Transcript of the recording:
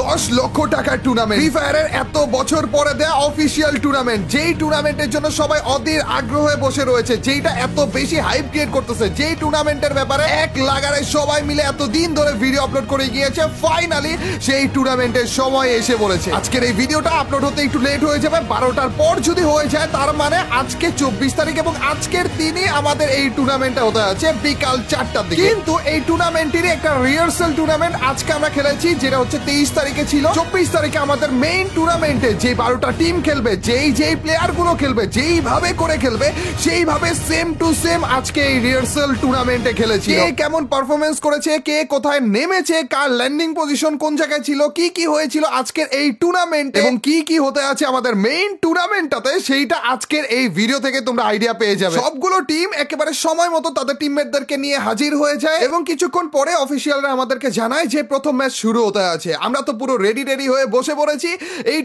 10 লক্ষ টাকার tournament, free ফায়ারের এত বছর পরে দেয়া অফিসিয়াল টুর্নামেন্ট, যেই টুর্নামেন্টের জন্য সবাই অধীর আগ্রহে বসে রয়েছে, যেটা এত বেশি হাইপ ক্রিয়েট করতেছে, যেই টুর্নামেন্টের ব্যাপারে এক লাগারে সবাই মিলে এত দিন ধরে ভিডিও আপলোড করে গিয়েছে, ফাইনালি সেই টুর্নামেন্টের সময় এসে বলেছে। আজকের এই ভিডিওটা আপলোড হতে একটু লেট হয়ে যাবে, 12টার পর যদি হয়ে যায়, তার মানে আজকে 24 তারিখ এবং আজকের দিনই আমাদের এই টুর্নামেন্টটা হতে আছে বিকাল 4টার দিকে। কিন্তু এই টুর্নামেন্টেরই একটা রিহার্সাল টুর্নামেন্ট আজকে আমরা খেলেছি, যেটা হচ্ছে 23 তারিখে ছিল। 24 তারিখে আমাদের মেইন টুর্নামেন্টে যে 12টা টিম খেলবে, যেই প্লেয়ার গুলো খেলবে, যেইভাবে করে খেলবে, সেইভাবে সেম টু সেম আজকে এই রিহার্সাল টুর্নামেন্টে খেলেছি। কে কেমন পারফরমেন্স করেছে, কে কোথায় নেমেছে, কার ল্যান্ডিং পজিশন কোন জায়গায় ছিল, কি হয়েছিল আজকের এই টুর্নামেন্ট এবং কি হতে আছে আমাদের মেইন টুর্নামেন্টটাতে, সেইটা আজকের এই ভিডিও থেকে তোমরা আইডিয়া পেয়ে যাবে। সবগুলো টিম একেবারে সময় মতো তাদের টিমমেটদেরকে নিয়ে হাজির হয়ে যায় এবং কিছুক্ষণ পরে অফিসিয়ালরা আমাদেরকে জানায় যে প্রথম ম্যাচ শুরু হতে আছে। আমরা তো পুরো রেডি হয়ে বসে পড়েছি। এই